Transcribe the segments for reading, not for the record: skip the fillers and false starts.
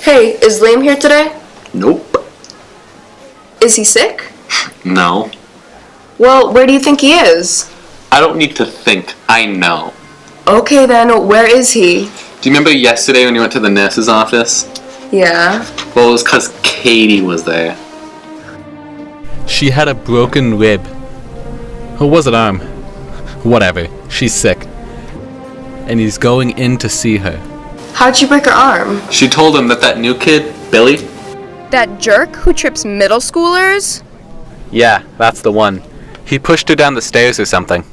Hey, is Liam here today? Nope. Is he sick? No. Well, where do you think he is? I don't need to think. I know. Okay then, where is he? Do you remember yesterday when you went to the nurse's office? Yeah. Well, it was because Katie was there. She had a broken rib. Or was it arm? Whatever. She's sick. And he's going in to see her. How'd she break her arm? She told him that new kid, Billy? That jerk who trips middle schoolers? Yeah, that's the one. He pushed her down the stairs or something.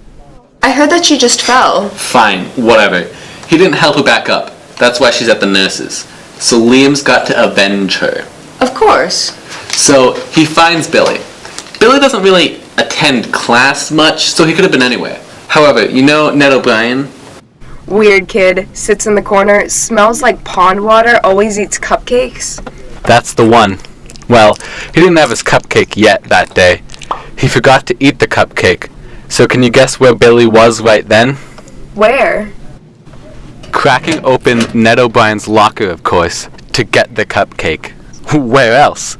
I heard that she just fell. Fine, whatever. He didn't help her back up. That's why she's at the nurse's. So Liam's got to avenge her. Of course. So he finds Billy. Billy doesn't really attend class much, so he could have been anywhere. However, you know Ned O'Brien? Weird kid, sits in the corner, smells like pond water, always eats cupcakes. That's the one. Well, he didn't have his cupcake yet that day. He forgot to eat the cupcake. So can you guess where Billy was right then? Where? Cracking open Ned O'Brien's locker, of course, to get the cupcake. Where else?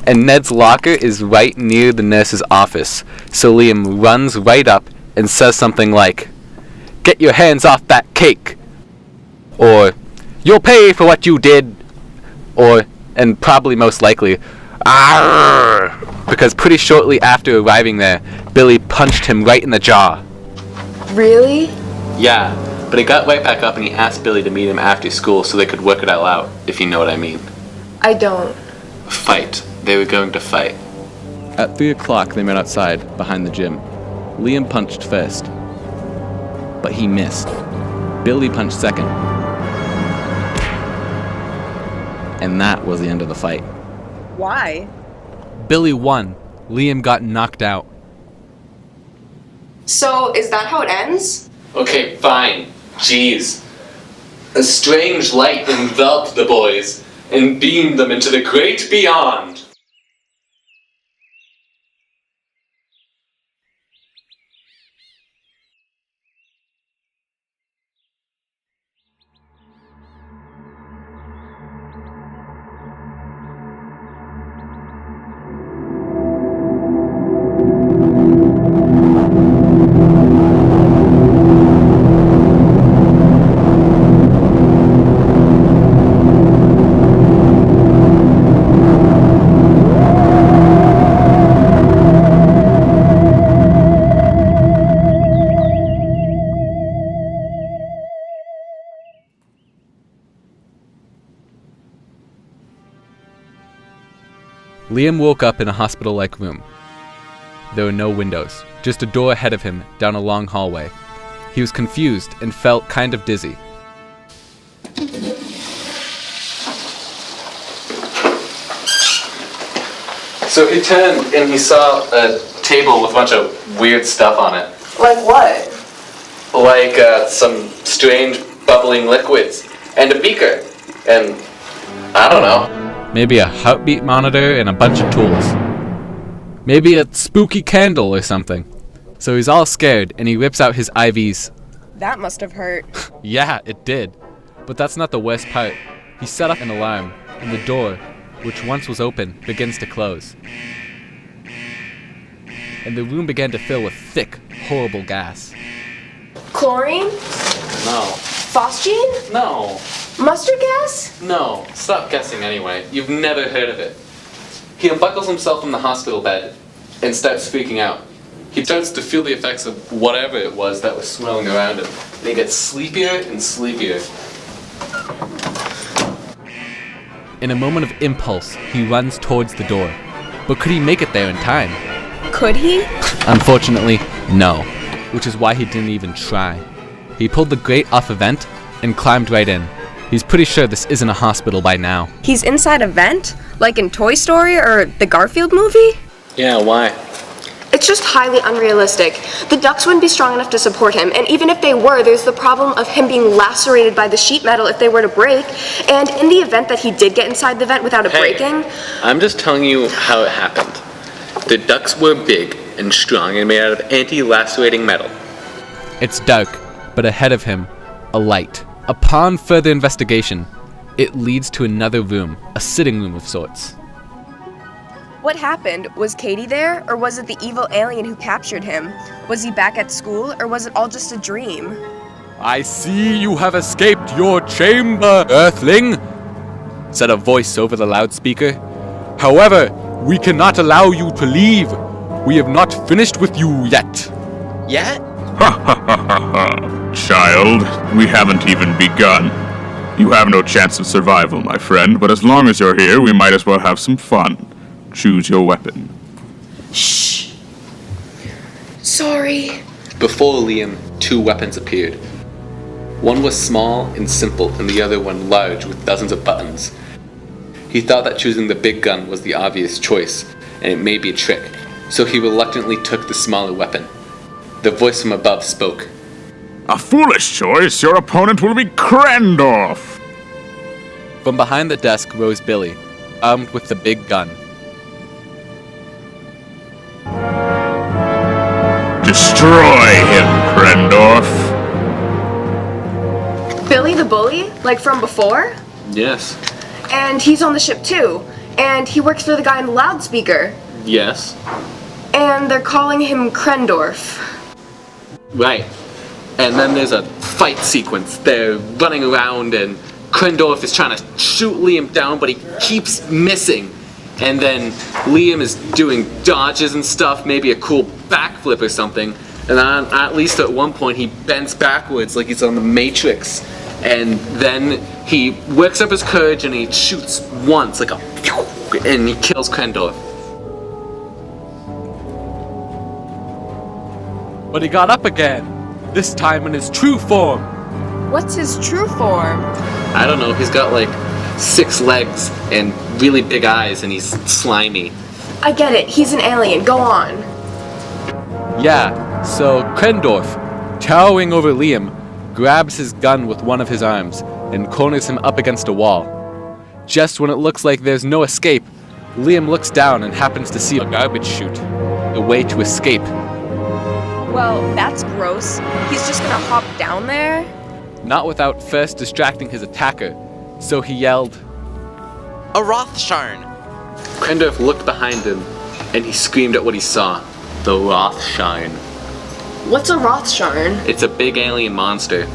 And Ned's locker is right near the nurse's office, so Liam runs right up and says something like, "Get your hands off that cake!" Or, "You'll pay for what you did!" Or, and probably most likely, "Arrgh!" Because pretty shortly after arriving there, Billy punched him right in the jaw. Really? Yeah, but he got right back up and he asked Billy to meet him after school so they could work it all out, if you know what I mean. I don't. Fight. They were going to fight. At 3 o'clock, they met outside, behind the gym. Liam punched first, but he missed. Billy punched second. And that was the end of the fight. Why? Billy won. Liam got knocked out. So, is that how it ends? Okay, fine. Jeez. A strange light enveloped the boys and beamed them into the great beyond. Liam woke up in a hospital-like room. There were no windows, just a door ahead of him down a long hallway. He was confused and felt kind of dizzy. So he turned and he saw a table with a bunch of weird stuff on it. Like what? Like some strange bubbling liquids and a beaker. And I don't know. Maybe a heartbeat monitor and a bunch of tools. Maybe a spooky candle or something. So he's all scared and he rips out his IVs. That must have hurt. Yeah, it did. But that's not the worst part. He set off an alarm, and the door, which once was open, begins to close. And the room began to fill with thick, horrible gas. Chlorine? No. Phosgene? No. Mustard gas? No. Stop guessing anyway. You've never heard of it. He unbuckles himself from the hospital bed and starts freaking out. He starts to feel the effects of whatever it was that was swirling around him. And he gets sleepier and sleepier. In a moment of impulse, he runs towards the door. But could he make it there in time? Could he? Unfortunately, no. Which is why he didn't even try. He pulled the grate off a vent and climbed right in. He's pretty sure this isn't a hospital by now. He's inside a vent? Like in Toy Story or the Garfield movie? Yeah, why? It's just highly unrealistic. The ducks wouldn't be strong enough to support him, and even if they were, there's the problem of him being lacerated by the sheet metal if they were to break, and in the event that he did get inside the vent without it breaking... I'm just telling you how it happened. The ducks were big and strong and made out of anti-lacerating metal. It's dark, but ahead of him, a light. Upon further investigation, it leads to another room, a sitting room of sorts. What happened? Was Katie there, or was it the evil alien who captured him? Was he back at school, or was it all just a dream? I see you have escaped your chamber, Earthling, said a voice over the loudspeaker. However, we cannot allow you to leave. We have not finished with you yet. Yet? Ha ha ha ha ha. Child, we haven't even begun. You have no chance of survival, my friend, but as long as you're here, we might as well have some fun. Choose your weapon. Shh. Sorry. Before Liam, two weapons appeared. One was small and simple, and the other one large with dozens of buttons. He thought that choosing the big gun was the obvious choice, and it may be a trick, so he reluctantly took the smaller weapon. The voice from above spoke. A foolish choice. Your opponent will be Krendorf. From behind the desk rose Billy, armed with the big gun. Destroy him, Krendorf. Billy the bully? Like from before? Yes. And he's on the ship too. And he works for the guy in the loudspeaker. Yes. And they're calling him Krendorf. Right. And then there's a fight sequence. They're running around and Krendorf is trying to shoot Liam down, but he keeps missing. And then Liam is doing dodges and stuff, maybe a cool backflip or something. And then at least at one point he bends backwards like he's on the Matrix. And then he works up his courage and he shoots once, like a and he kills Krendorf. But he got up again, this time in his true form. What's his true form? I don't know, he's got like 6 legs and really big eyes and he's slimy. I get it. He's an alien. Go on. Yeah, so Krendorf, towering over Liam, grabs his gun with one of his arms and corners him up against a wall. Just when it looks like there's no escape, Liam looks down and happens to see a garbage chute, a way to escape. Well, that's gross. He's just gonna hop down there? Not without first distracting his attacker, so he yelled, A Rothsharn! Krendorf looked behind him and he screamed at what he saw. The Rothsharn. What's a Rothsharn? It's a big alien monster.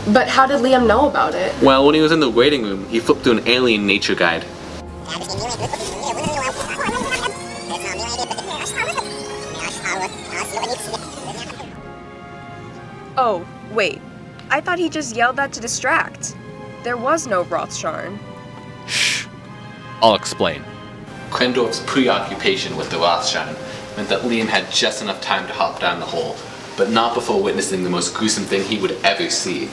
But how did Liam know about it? Well, when he was in the waiting room, he flipped through an alien nature guide. Oh, wait. I thought he just yelled that to distract. There was no Rothsharn. Shh, I'll explain. Krendorf's preoccupation with the Rothschild meant that Liam had just enough time to hop down the hole, but not before witnessing the most gruesome thing he would ever see.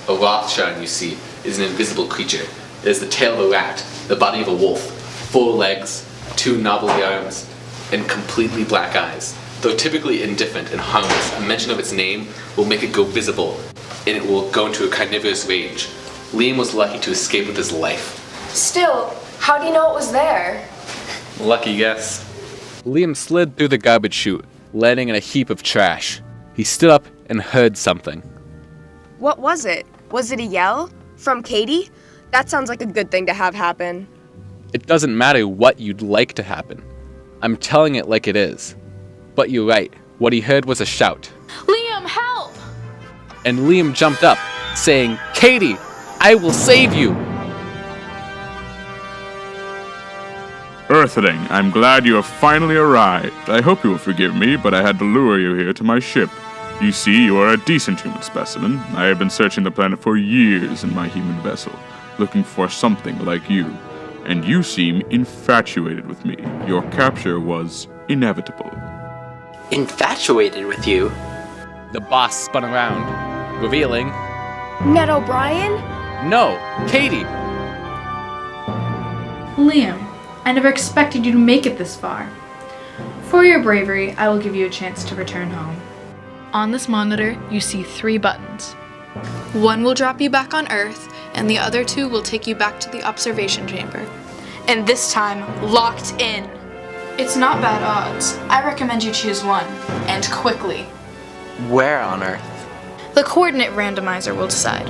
A Rothschild, you see, is an invisible creature. It has the tail of a rat, the body of a wolf, 4 legs, 2 knobbly arms, and completely black eyes. Though typically indifferent and harmless, a mention of its name will make it go visible, and it will go into a carnivorous rage. Liam was lucky to escape with his life. Still, how do you know it was there? Lucky guess. Liam slid through the garbage chute, landing in a heap of trash. He stood up and heard something. What was it? Was it a yell? From Katie? That sounds like a good thing to have happen. It doesn't matter what you'd like to happen. I'm telling it like it is. But you're right, what he heard was a shout. Liam, help! And Liam jumped up, saying, Katie, I will save you! Earthling, I'm glad you have finally arrived. I hope you will forgive me, but I had to lure you here to my ship. You see, you are a decent human specimen. I have been searching the planet for years in my human vessel, looking for something like you. And you seem infatuated with me. Your capture was inevitable. Infatuated with you? The boss spun around, revealing, Ned O'Brien? No, Katie! Liam, I never expected you to make it this far. For your bravery, I will give you a chance to return home. On this monitor, you see 3 buttons. One will drop you back on Earth, and the other 2 will take you back to the observation chamber. And this time, locked in. It's not bad odds. I recommend you choose one, and quickly. Where on Earth? The coordinate randomizer will decide.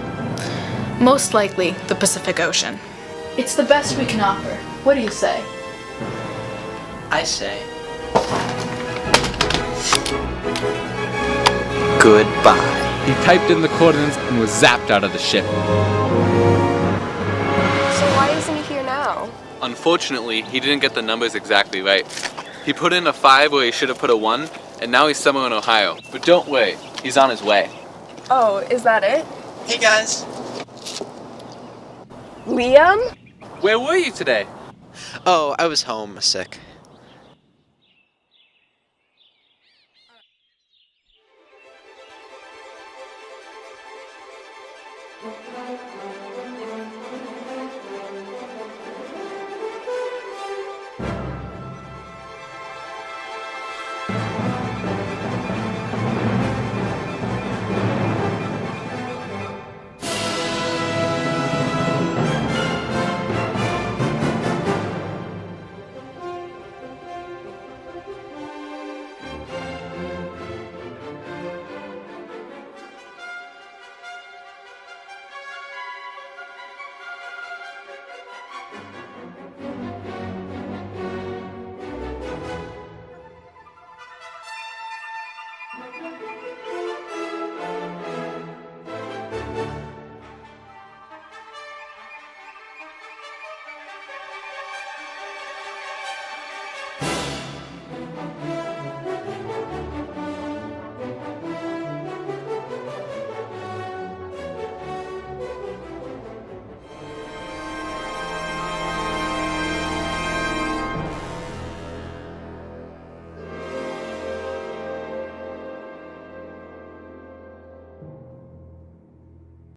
Most likely, the Pacific Ocean. It's the best we can offer. What do you say? I say. Goodbye. He typed in the coordinates and was zapped out of the ship. So why isn't he here now? Unfortunately, he didn't get the numbers exactly right. He put in a 5 where he should have put a 1, and now he's somewhere in Ohio. But don't worry, he's on his way. Oh, is that it? Hey guys. Liam? Where were you today? Oh, I was home sick.